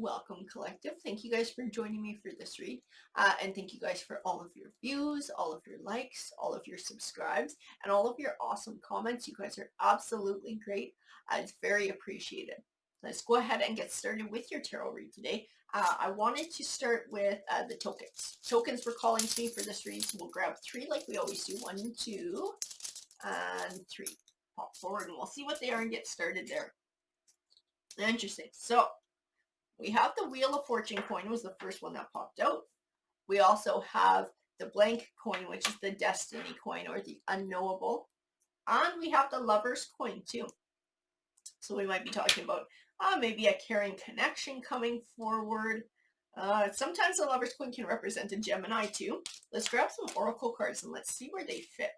Welcome, collective. Thank you guys for joining me for this read. And thank you guys for all of your views, all of your likes, all of your subscribes, and all of your awesome comments. You guys are absolutely great. It's very appreciated. Let's go ahead and get started with your tarot read today. I wanted to start with the tokens. Tokens were calling to me for this read, so we'll grab three like we always do. 1, 2, and 3. Pop forward and we'll see what they are and get started there. Interesting. So we have the Wheel of Fortune coin was the first one that popped out. We also have the blank coin, which is the Destiny coin or the unknowable. And we have the Lover's coin too. So we might be talking about maybe a caring connection coming forward. Sometimes the Lover's coin can represent a Gemini too. Let's grab some Oracle cards and let's see where they fit.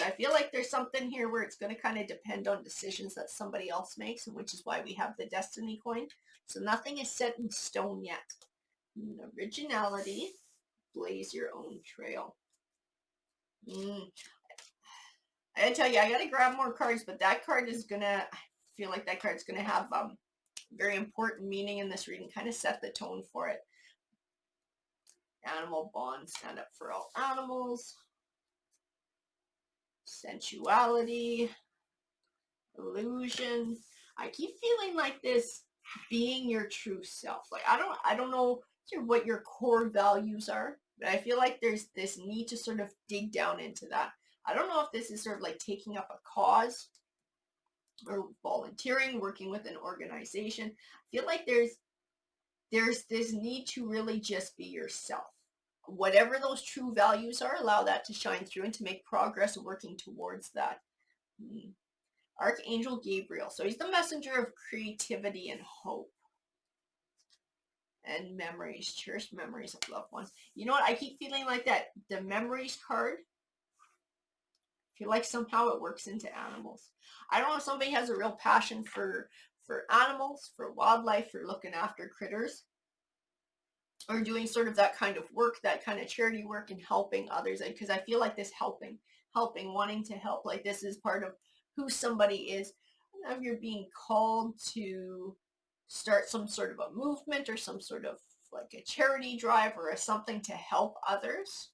I feel like there's something here where it's going to kind of depend on decisions that somebody else makes, and which is why we have the Destiny coin. So nothing is set in stone yet. Originality, blaze your own trail. I gotta tell you, I gotta grab more cards, but that card is gonna, I feel like that card's gonna have very important meaning in this reading, kind of set the tone for it. Animal bond, stand up for all animals. Sensuality, illusion. I keep feeling like this being your true self. Like I don't know what your core values are, but I feel like there's this need to sort of dig down into that. I don't know if this is sort of like taking up a cause or volunteering, working with an organization. I feel like there's this need to really just be yourself. Whatever those true values are, allow that to shine through and to make progress working towards that. Archangel Gabriel. So he's the messenger of creativity and hope. And memories. Cherished memories of loved ones. You know what? I keep feeling like that. The memories card, I feel like somehow it works into animals. I don't know if somebody has a real passion for animals, for wildlife, for looking after critters, or doing sort of that kind of work, that kind of charity work and helping others. Because I feel like this helping, wanting to help, like this is part of who somebody is. And if you're being called to start some sort of a movement or some sort of like a charity drive or something to help others.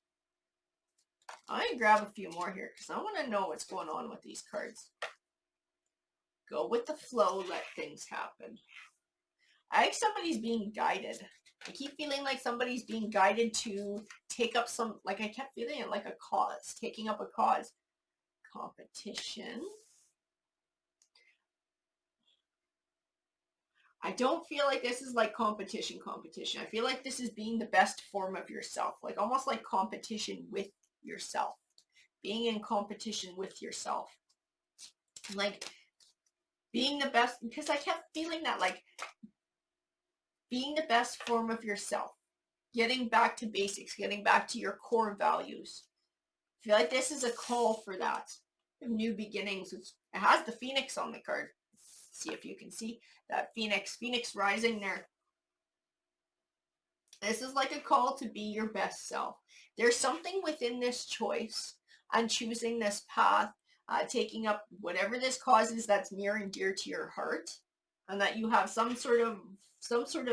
I'm going to grab a few more here because I want to know what's going on with these cards. Go with the flow, let things happen. I think somebody's being guided. I keep feeling like somebody's being guided to take up some, like I kept feeling it like a cause, taking up a cause. Competition. I don't feel like this is like competition. I feel like this is being the best form of yourself, like almost like competition with yourself, being in competition with yourself, like being the best, because I kept feeling that like being the best form of yourself, getting back to basics, getting back to your core values. I feel like this is a call for that. New beginnings. It has the Phoenix on the card. See if you can see that Phoenix rising there. This is like a call to be your best self. There's something within this choice and choosing this path, taking up whatever this cause is that's near and dear to your heart, and that you have some sort of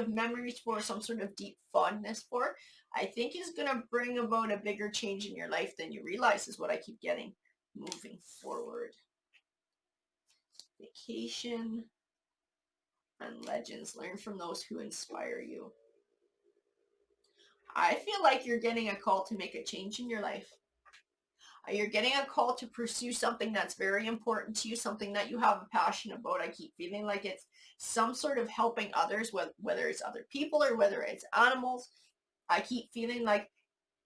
memories for, some sort of deep fondness for, I think is going to bring about a bigger change in your life than you realize, is what I keep getting. Moving forward. Vacation and legends. Learn from those who inspire you. I feel like you're getting a call to make a change in your life. You're getting a call to pursue something that's very important to you, something that you have a passion about. I keep feeling like it's some sort of helping others, whether it's other people or whether it's animals. I keep feeling like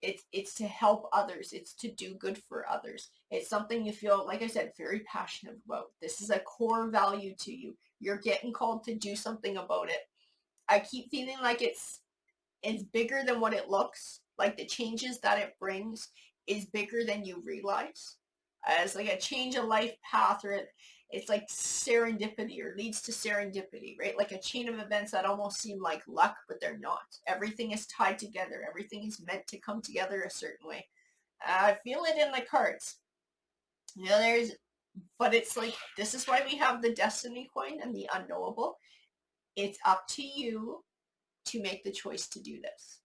it's to help others. It's to do good for others. It's something you feel, like I said, very passionate about. This is a core value to you. You're getting called to do something about it. I keep feeling like it's bigger than what it looks. Like the changes that it brings is bigger than you realize. As like a change of life path, or it's like serendipity or leads to serendipity, right? Like a chain of events that almost seem like luck, but they're not. Everything is tied together. Everything is meant to come together a certain way. I feel it in the cards. You know, but it's like, this is why we have the Destiny coin and the unknowable. It's up to you to make the choice to do this.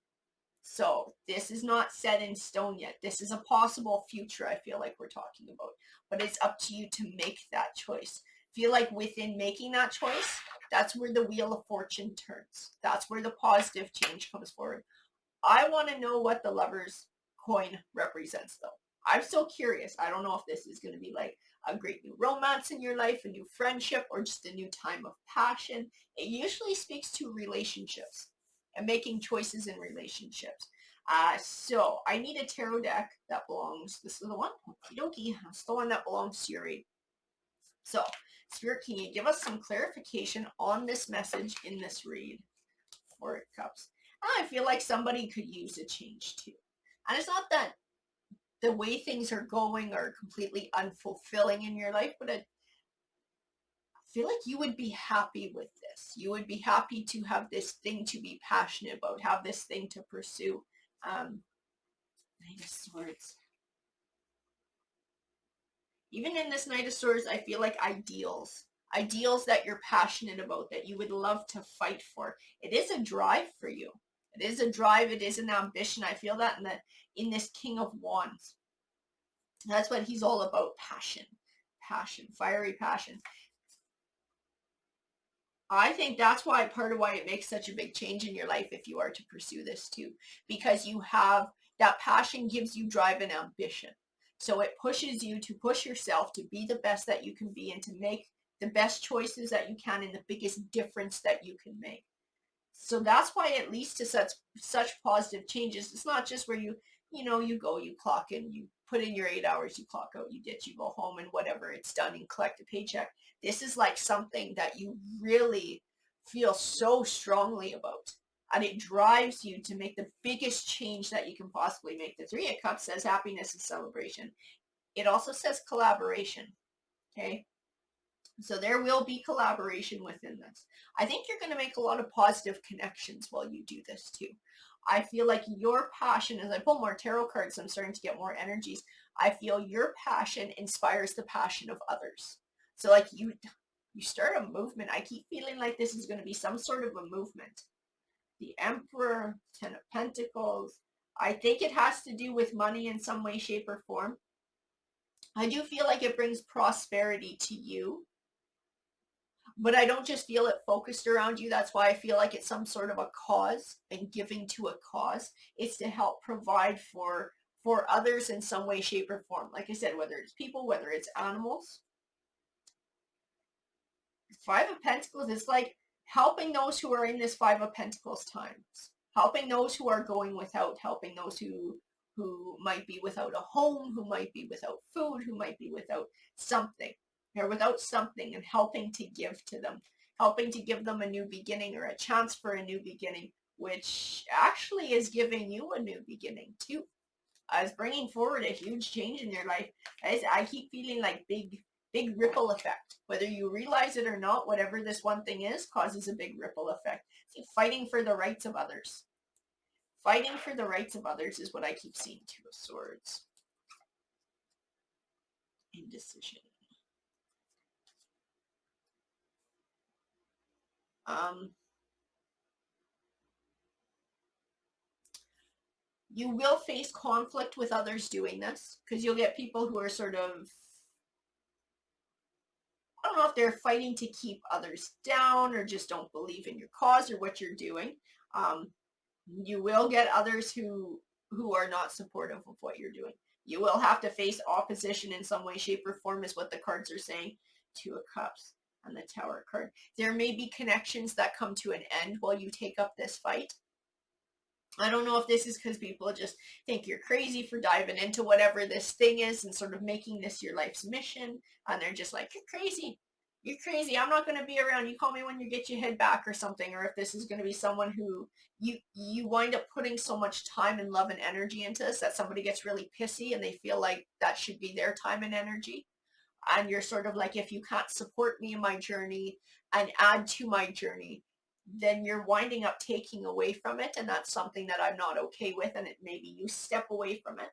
So this is not set in stone yet. This is a possible future, I feel like we're talking about. But it's up to you to make that choice. Feel like within making that choice, that's where the wheel of fortune turns. That's where the positive change comes forward. I want to know what the Lover's coin represents, though. I'm still curious. I don't know if this is going to be like a great new romance in your life, a new friendship, or just a new time of passion. It usually speaks to relationships and making choices in relationships. So I need a tarot deck that belongs, this is the one, okie dokie, that's the one that belongs to your read. So, Spirit, can you give us some clarification on this message in this read? Four of Cups. I feel like somebody could use a change too. And it's not that the way things are going are completely unfulfilling in your life, but I feel like you would be happy with this. You would be happy to have this thing to be passionate about, have this thing to pursue. Knight of Swords. Even in this Knight of Swords, I feel like ideals that you're passionate about, that you would love to fight for. It is a drive for you. It is a drive. It is an ambition. I feel that in this King of Wands. That's what he's all about. Passion, fiery passion. I think that's why part of why it makes such a big change in your life if you are to pursue this too, because you have that passion, gives you drive and ambition. So it pushes you to push yourself to be the best that you can be and to make the best choices that you can and the biggest difference that you can make. So that's why it leads to such positive changes. It's not just where you go, you clock in, you put in your 8 hours, you clock out, you ditch, you go home and whatever, it's done and collect a paycheck. This is like something that you really feel so strongly about. And it drives you to make the biggest change that you can possibly make. The Three of Cups says happiness and celebration. It also says collaboration. Okay. So there will be collaboration within this. I think you're going to make a lot of positive connections while you do this too. I feel like your passion, as I pull more tarot cards, I'm starting to get more energies. I feel your passion inspires the passion of others. So like you start a movement. I keep feeling like this is going to be some sort of a movement. The Emperor, Ten of Pentacles. I think it has to do with money in some way, shape, or form. I do feel like it brings prosperity to you. But I don't just feel it focused around you. That's why I feel like it's some sort of a cause and giving to a cause. It's to help provide for others in some way, shape, or form. Like I said, whether it's people, whether it's animals. Five of Pentacles is like helping those who are in this Five of Pentacles times. Helping those who are going without, helping those who might be without a home, who might be without food, who might be without something. They're without something, and helping to give to them, helping to give them a new beginning or a chance for a new beginning, which actually is giving you a new beginning too. As bringing forward a huge change in your life. I keep feeling like big ripple effect. Whether you realize it or not, whatever this one thing is, causes a big ripple effect. See, fighting for the rights of others. Fighting for the rights of others is what I keep seeing. Two of Swords. Indecision. You will face conflict with others doing this, because you'll get people who are sort of, I don't know if they're fighting to keep others down or just don't believe in your cause or what you're doing. You will get others who are not supportive of what you're doing. You will have to face opposition in some way, shape, or form is what the cards are saying. Two of Cups and the Tower card. There may be connections that come to an end while you take up this fight. I don't know if this is because people just think you're crazy for diving into whatever this thing is and sort of making this your life's mission. And they're just like, you're crazy. You're crazy. I'm not going to be around. You call me when you get your head back or something. Or if this is going to be someone who you wind up putting so much time and love and energy into this that somebody gets really pissy and they feel like that should be their time and energy. And you're sort of like, if you can't support me in my journey and add to my journey, then you're winding up taking away from it. And that's something that I'm not okay with. And maybe you step away from it.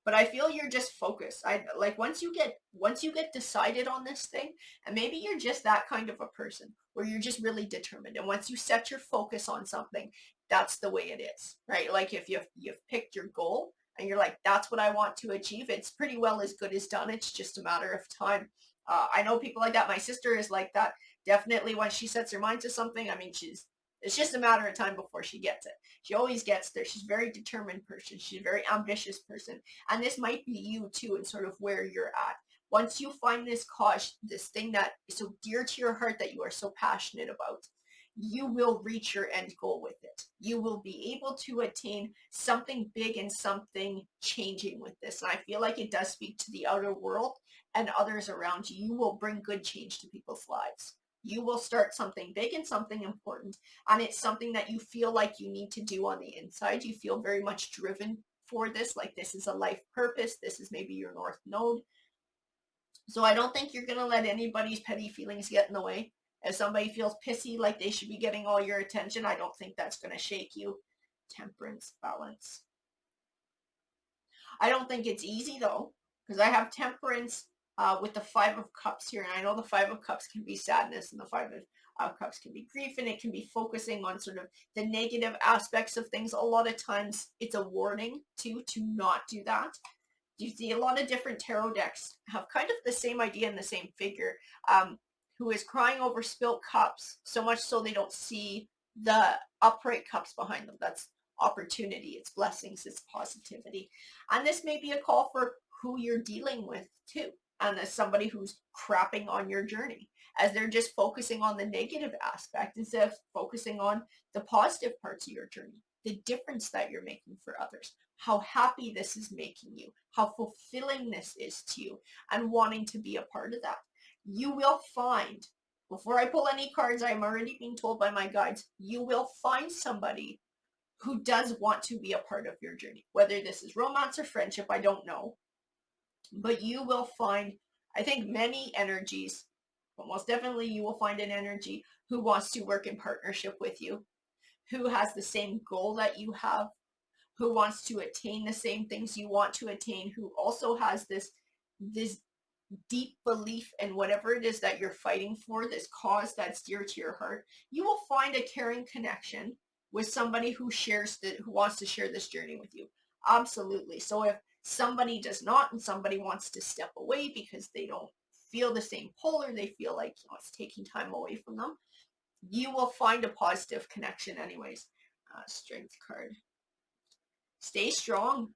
But I feel you're just focused. I like once you get decided on this thing, and maybe you're just that kind of a person where you're just really determined. And once you set your focus on something, that's the way it is, right? Like if you've picked your goal and you're like, that's what I want to achieve, it's pretty well as good as done. It's just a matter of time. I know people like that. My sister is like that. Definitely, when she sets her mind to something, I mean, it's just a matter of time before she gets it. She always gets there. She's a very determined person. She's a very ambitious person. And this might be you too, and sort of where you're at. Once you find this cause, this thing that is so dear to your heart that you are so passionate about, you will reach your end goal with it. You will be able to attain something big and something changing with this. And I feel like it does speak to the outer world and others around you. You will bring good change to people's lives. You will start something big and something important, and it's something that you feel like you need to do on the inside. You feel very much driven for this, like this is a life purpose. This is maybe your north node. So I don't think you're going to let anybody's petty feelings get in the way. If somebody feels pissy like they should be getting all your attention, I don't think that's going to shake you. Temperance, balance. I don't think it's easy though, because I have temperance with the Five of Cups here, and I know the Five of Cups can be sadness, and the Five of Cups can be grief, and it can be focusing on sort of the negative aspects of things. A lot of times it's a warning to not do that. You see a lot of different tarot decks have kind of the same idea and the same figure, who is crying over spilt cups, so much so they don't see the upright cups behind them. That's opportunity, it's blessings, it's positivity. And this may be a call for who you're dealing with too. And as somebody who's crapping on your journey, as they're just focusing on the negative aspect instead of focusing on the positive parts of your journey, the difference that you're making for others, how happy this is making you, how fulfilling this is to you, and wanting to be a part of that. You will find, before I pull any cards, I'm already being told by my guides, you will find somebody who does want to be a part of your journey. Whether this is romance or friendship, I don't know. But you will find, I think, many energies, but most definitely you will find an energy who wants to work in partnership with you, who has the same goal that you have, who wants to attain the same things you want to attain, who also has this deep belief in whatever it is that you're fighting for, this cause that's dear to your heart. You will find a caring connection with somebody who who wants to share this journey with you. Absolutely. So if somebody does not, and somebody wants to step away because they don't feel the same pull, or they feel like, it's taking time away from them, you will find a positive connection anyways. Strength card. Stay strong.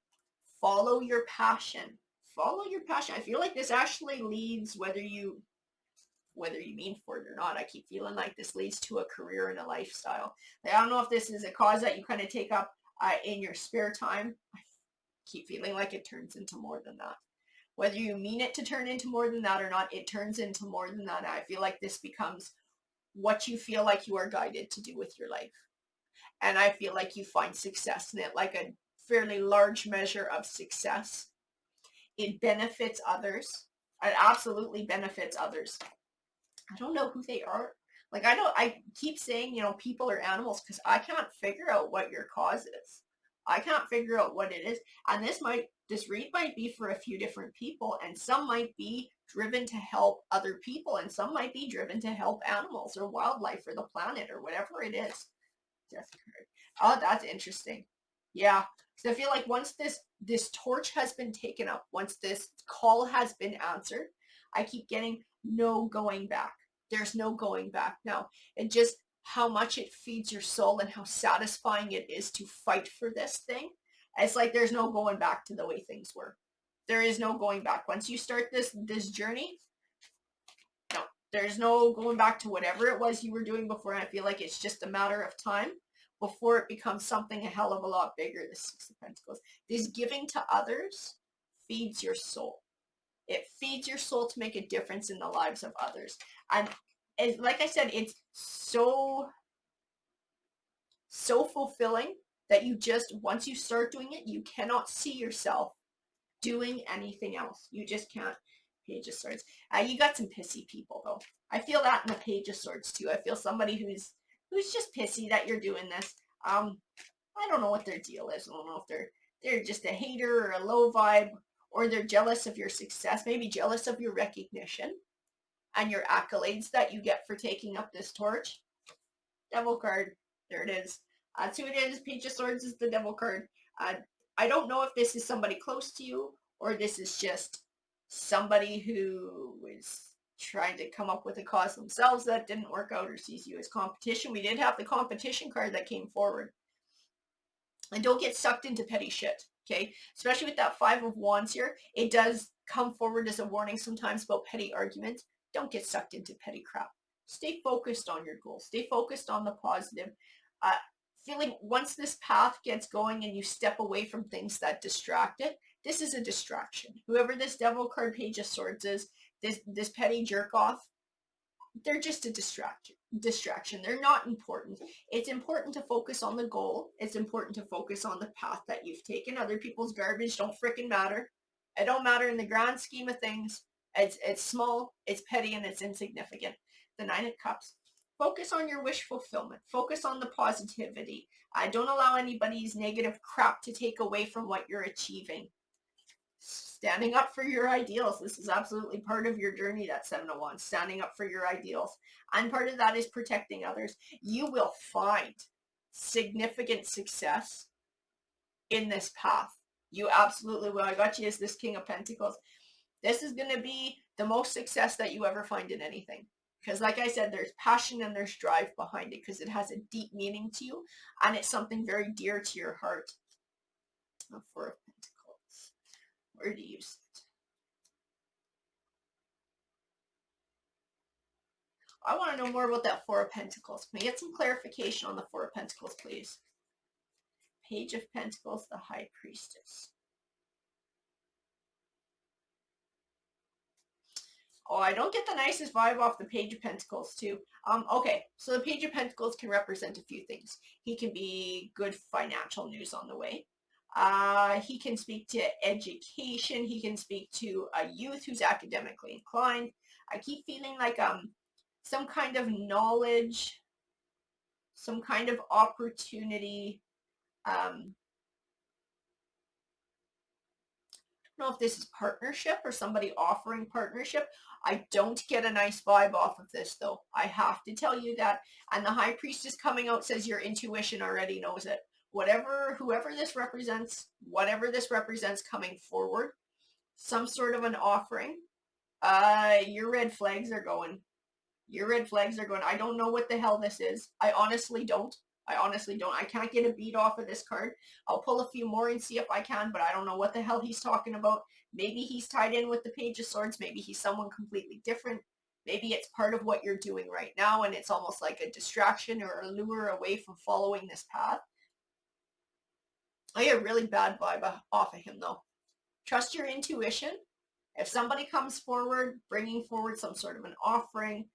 Follow your passion. Follow your passion. I feel like this actually leads, whether you mean for it or not. I keep feeling like this leads to a career and a lifestyle. Like, I don't know if this is a cause that you kind of take up in your spare time. I keep feeling like it turns into more than that. Whether you mean it to turn into more than that or not, it turns into more than that. I feel like this becomes what you feel like you are guided to do with your life. And I feel like you find success in it, like a fairly large measure of success. It benefits others. It absolutely benefits others. I don't know who they are. Like, I keep saying, people or animals, because I can't figure out what your cause is. I can't figure out what it is. And this read might be for a few different people, and some might be driven to help other people, and some might be driven to help animals or wildlife or the planet or whatever it is. Death card. Oh, that's interesting. Yeah. So I feel like once this torch has been taken up, once this call has been answered, I keep getting no going back. There's no going back now. And just how much it feeds your soul and how satisfying it is to fight for this thing. It's like there's no going back to the way things were. There is no going back. Once you start this journey, no, there's no going back to whatever it was you were doing before. And I feel like it's just a matter of time before it becomes something a hell of a lot bigger. The Six of Pentacles. This giving to others feeds your soul. It feeds your soul to make a difference in the lives of others. And like I said, it's so fulfilling that you just, once you start doing it, you cannot see yourself doing anything else. You just can't. Page of Swords. You got some pissy people though. I feel that in the Page of Swords too. I feel somebody who's just pissy that you're doing this. I don't know what their deal is. I don't know if they're They're just a hater or a low vibe, or they're jealous of your success, maybe jealous of your recognition and your accolades that you get for taking up this torch. Devil card. There it is. That's who it is. Page of Swords is the devil card. Uh, I don't know if this is somebody close to you or this is just somebody who is trying to come up with a cause themselves that didn't work out or sees you as competition. We did have the competition card that came forward. And don't get sucked into petty shit, okay? Especially with that Five of Wands here. It does come forward as a warning sometimes about petty arguments. Don't get sucked into petty crap. Stay focused on your goals. Stay focused on the positive. Feeling once this path gets going and you step away from things that distract it, this is a distraction. Whoever this devil card Page of Swords is, this petty jerk off, they're just a distraction. They're not important. It's important to focus on the goal. It's important to focus on the path that you've taken. Other people's garbage don't freaking matter. It don't matter in the grand scheme of things. It's small, it's petty, and it's insignificant. The Nine of Cups. Focus on your wish fulfillment. Focus on the positivity. Don't allow anybody's negative crap to take away from what you're achieving. Standing up for your ideals. This is absolutely part of your journey, that Seven of Wands. Standing up for your ideals. And part of that is protecting others. You will find significant success in this path. You absolutely will. I got you as this King of Pentacles. This is going to be the most success that you ever find in anything. Because like I said, there's passion and there's drive behind it because it has a deep meaning to you and it's something very dear to your heart. Four of Pentacles. Where do you sit? I want to know more about that Four of Pentacles. Can we get some clarification on the Four of Pentacles, please? Page of Pentacles, the High Priestess. Oh, I don't get the nicest vibe off the Page of Pentacles too. Okay, so the Page of Pentacles can represent a few things. He can be good financial news on the way. He can speak to education. He can speak to a youth who's academically inclined. I keep feeling like some kind of knowledge, some kind of opportunity. I don't know if this is partnership or somebody offering partnership. I don't get a nice vibe off of this though. I have to tell you that. And the High Priestess coming out says your intuition already knows it. Whoever this represents, whatever this represents coming forward, some sort of an offering, your red flags are going. Your red flags are going. I don't know what the hell this is. I honestly don't. I can't get a beat off of this card. I'll pull a few more and see if I can, but I don't know what the hell he's talking about. Maybe he's tied in with the Page of Swords. Maybe he's someone completely different. Maybe it's part of what you're doing right now and it's almost like a distraction or a lure away from following this path. I get a really bad vibe off of him though. Trust your intuition. If somebody comes forward, bringing forward some sort of an offering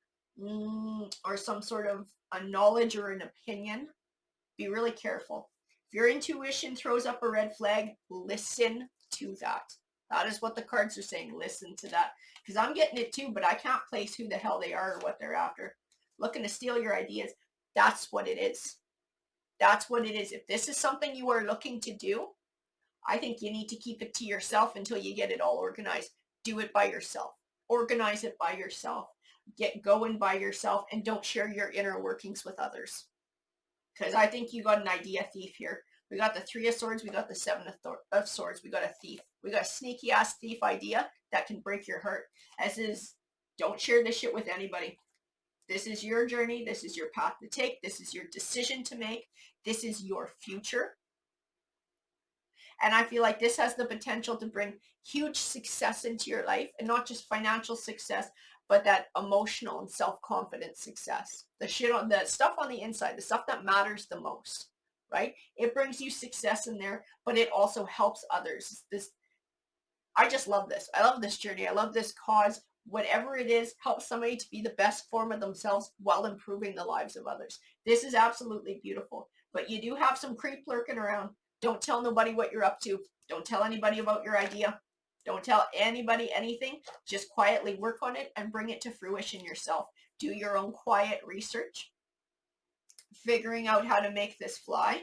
or some sort of a knowledge or an opinion, be really careful. If your intuition throws up a red flag, listen to that. That is what the cards are saying. Listen to that. Because I'm getting it too, but I can't place who the hell they are or what they're after. Looking to steal your ideas. That's what it is. That's what it is. If this is something you are looking to do, I think you need to keep it to yourself until you get it all organized. Do it by yourself. Organize it by yourself. Get going by yourself and don't share your inner workings with others. Because I think you got an idea thief here. We got the Three of Swords. We got the Seven of Swords. We got a thief. We got a sneaky ass thief idea that can break your heart. As is, don't share this shit with anybody. This is your journey. This is your path to take. This is your decision to make. This is your future. And I feel like this has the potential to bring huge success into your life, and not just financial success, but that emotional and self-confident success. The stuff on the inside, the stuff that matters the most, right? It brings you success in there, but it also helps others. I just love this. I love this journey. I love this cause. Whatever it is, help somebody to be the best form of themselves while improving the lives of others. This is absolutely beautiful. But you do have some creep lurking around. Don't tell nobody what you're up to. Don't tell anybody about your idea. Don't tell anybody anything. Just quietly work on it and bring it to fruition yourself. Do your own quiet research, figuring out how to make this fly.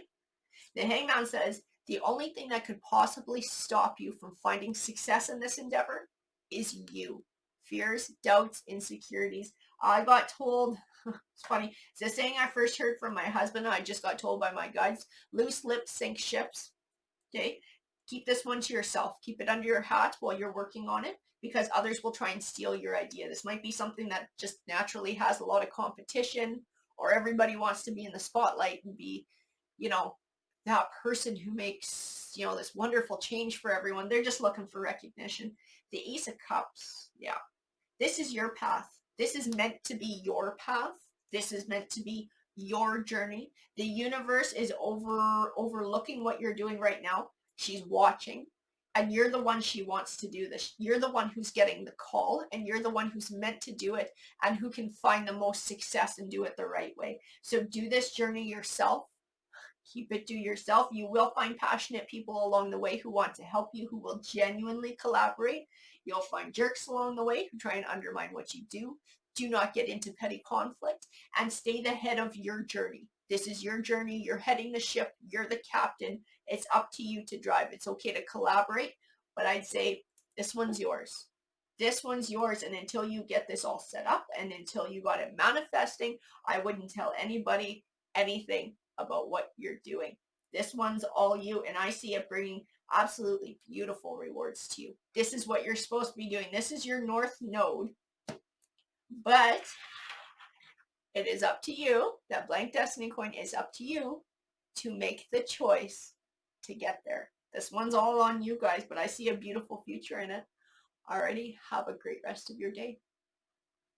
The Hangman says, The only thing that could possibly stop you from finding success in this endeavor is you. Fears, doubts, insecurities. I got told, it's funny, it's the saying I first heard from my husband. I just got told by my guides, loose lips sink ships. Okay. Keep this one to yourself. Keep it under your hat while you're working on it, because others will try and steal your idea. This might be something that just naturally has a lot of competition, or everybody wants to be in the spotlight and be, you know, that person who makes, this wonderful change for everyone. They're just looking for recognition. The Ace of Cups. Yeah. This is your path. This is meant to be your path. This is meant to be your journey. The universe is overlooking what you're doing right now. She's watching, and you're the one she wants to do this. You're the one who's getting the call, and you're the one who's meant to do it and who can find the most success and do it the right way. So do this journey yourself. Keep it to yourself. You will find passionate people along the way who want to help you, who will genuinely collaborate. You'll find jerks along the way who try and undermine what you do. Do not get into petty conflict and stay the head of your journey. This is your journey. You're heading the ship. You're the captain. It's up to you to drive. It's okay to collaborate, but I'd say this one's yours. This one's yours. And until you get this all set up and until you got it manifesting, I wouldn't tell anybody anything about what you're doing. This one's all you, and I see it bringing absolutely beautiful rewards to you. This is what you're supposed to be doing. This is your North Node, but it is up to you. That blank destiny coin is up to you to make the choice to get there. This one's all on you guys, but I see a beautiful future in it. Alrighty, have a great rest of your day.